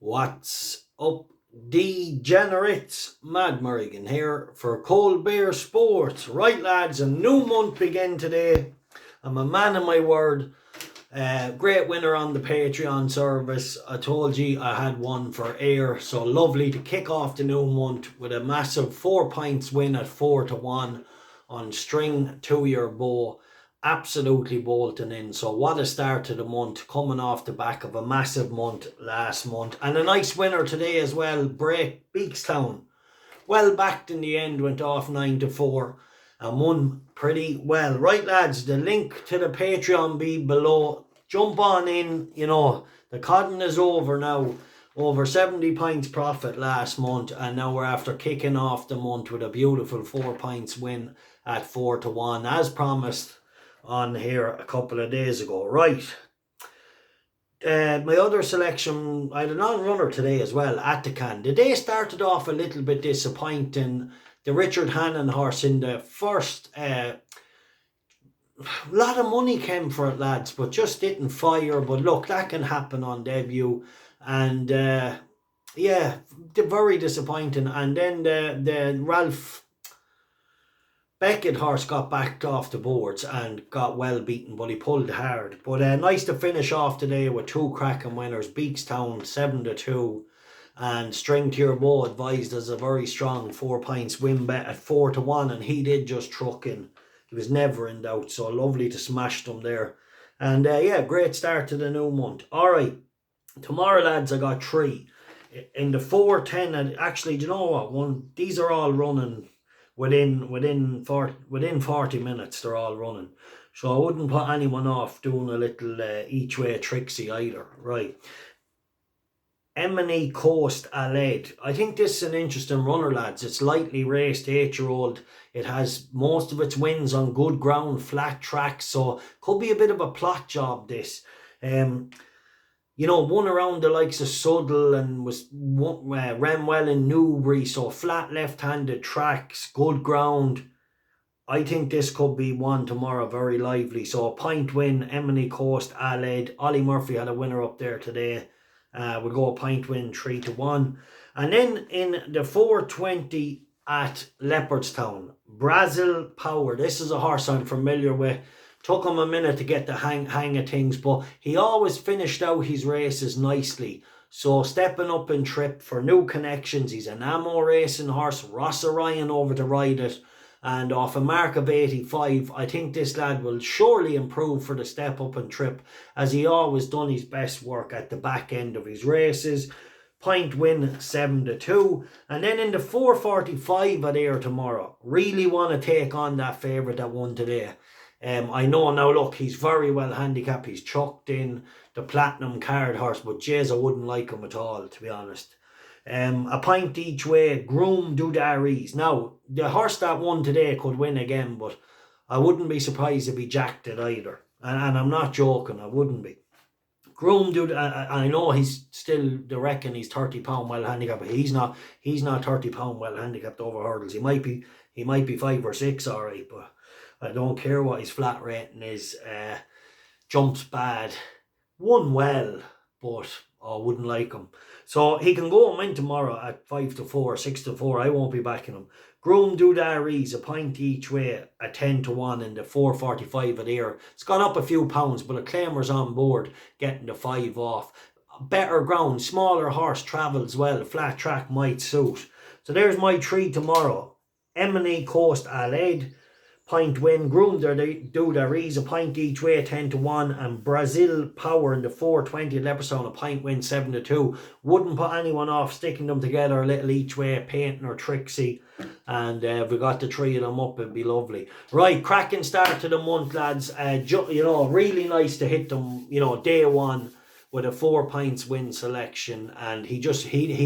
What's up, degenerates? Mad Merrigan here for Cold Bear Sports. Right, lads, a new month begin today. I'm a man of my word. Great winner on the Patreon service. I told you I had one for air, so lovely to kick off the new month with a massive 4 pints win at 4-1 on string 2-year bow. Absolutely bolting in. So what a start to the month, coming off the back of a massive month last month, and a nice winner today as well. Beekstown, well backed in the end, went off 9-4 and won pretty well. Right, lads, the link to the Patreon be below. Jump on in. The cotton is over now. Over 70 pints profit last month, and now we're after kicking off the month with a beautiful 4 pints win at 4-1 as promised on here a couple of days ago. Right, my other selection, I had an on-runner today as well at the can. The day started off a little bit disappointing. The Richard Hannon horse in the first, a lot of money came for it, lads, but just didn't fire. But look, that can happen on debut, and very disappointing. And then the Ralph Beckett horse got backed off the boards and got well beaten, but he pulled hard. But nice to finish off today with 2 cracking winners. Beekstown 7-2 and String to Your Bow advised as a very strong 4 pints win bet at 4-1, and he did just truck in. He was never in doubt, so lovely to smash them there. And great start to the new month. Alright, tomorrow, lads, I got 3. In the 4-10, and actually, do you know what? These are all running within 40 minutes. They're all running, so I wouldn't put anyone off doing a little each way tricksy either. Right, Emeny Coast Aled. I think this is an interesting runner, lads. It's lightly raced, 8-year-old. It has most of its wins on good ground, flat tracks, so could be a bit of a plot job, this. Won around the likes of Suddle and ran well in Newbury, so flat left-handed tracks, good ground. I think this could be one tomorrow, very lively. So a pint win, Emeny Coast, Aled. Ollie Murphy had a winner up there today. We'll go a pint win, 3-1. And then in the 4:20 at Leopardstown, Brasil Power. This is a horse I'm familiar with. Took him a minute to get the hang of things, but he always finished out his races nicely. So stepping up in trip for new connections. He's an Ammo racing horse. Ross Orion over to ride it. And off a mark of 85, I think this lad will surely improve for the step up in trip, as he always done his best work at the back end of his races. Pint win, 7-2. And then in the 4:45 at Ayr tomorrow, really want to take on that favourite that won today. I know now, look, he's very well handicapped. He's chucked in the platinum card horse, but jeez, I wouldn't like him at all, to be honest. A pint each way, Groom Doudairies. Now, the horse that won today could win again, but I wouldn't be surprised if he jacked it either. And I'm not joking, I wouldn't be. Groom Doudairies, I know he's still, they reckon he's 30 pound well handicapped, but he's not 30 pound well handicapped over hurdles. He might be 5 or 6, alright, but I don't care what his flat rating is. Jumps bad. Won well, but I wouldn't like him. So he can go and win tomorrow at 5-4, 6-4. I won't be backing him. Groom Doudairies, a pint each way at 10-1 in the 4:45 at Ayr. It's gone up a few pounds, but a claimer's on board, getting the 5 off. Better ground, smaller horse, travels well. Flat track might suit. So there's my 3 tomorrow. Emeny Coast Aled, pint win. Groom Doudairies, a pint each way, 10-1, and Brasil Power in the 4:20 at Leopardstown, a pint win, 7-2. Wouldn't put anyone off sticking them together a little each way, painting or tricksy. And if we got the 3 of them up, it'd be lovely. Right, cracking start to the month, lads. Really nice to hit them, day one with a 4 pints win selection. And he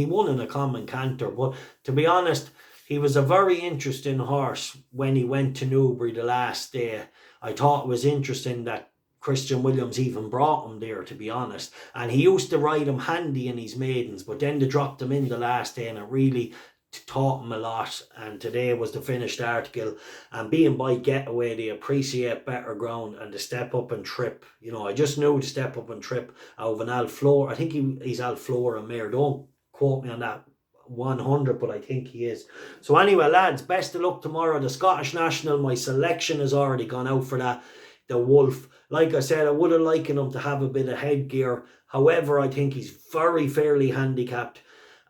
won in a common canter. But to be honest, he was a very interesting horse when he went to Newbury the last day. I thought it was interesting that Christian Williams even brought him there, to be honest. And he used to ride him handy in his maidens, but then they dropped him in the last day, and it really taught him a lot, and today was the finished article. And being by Getaway, they appreciate better ground and the step up and trip. You know, I just knew the step up and trip out of an Alflora. I think he's Alflora Mare. Don't quote me on that 100, but I think he is. So anyway, lads, best of luck tomorrow. The Scottish National, my selection has already gone out for that. The Wolf. Like I said, I would have liked him to have a bit of headgear. However, I think he's very fairly handicapped.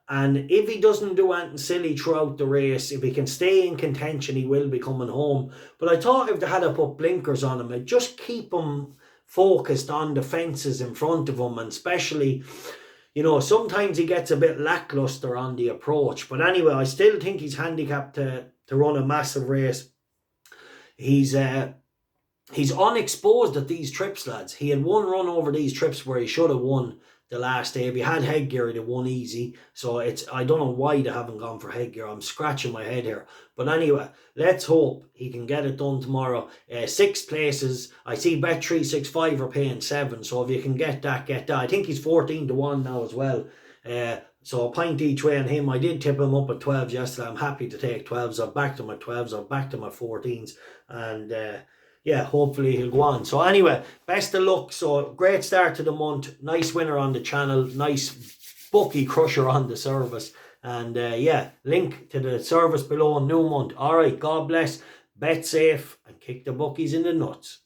And if he doesn't do anything silly throughout the race, if he can stay in contention, he will be coming home. But I thought if they had to put blinkers on him, it'd just keep him focused on the fences in front of him. And especially, you know, sometimes he gets a bit lackluster on the approach. But anyway, I still think he's handicapped to run a massive race. He's unexposed at these trips, lads. He had one run over these trips where he should have won the last day. If he had headgear, he'd have won easy. So I don't know why they haven't gone for headgear. I'm scratching my head here. But anyway, let's hope he can get it done tomorrow. 6 places. I see Bet365 are paying 7. So if you can get that, get that. I think he's 14-1 now as well. So a pint each way on him. I did tip him up at 12s yesterday. I'm happy to take 12s. I've backed him at 12s. I've backed him at 14s. And yeah, hopefully he'll go on. So anyway, best of luck. So great start to the month. Nice winner on the channel. Nice bookie crusher on the service. And yeah, link to the service below in new month. All right, God bless. Bet safe and kick the bookies in the nuts.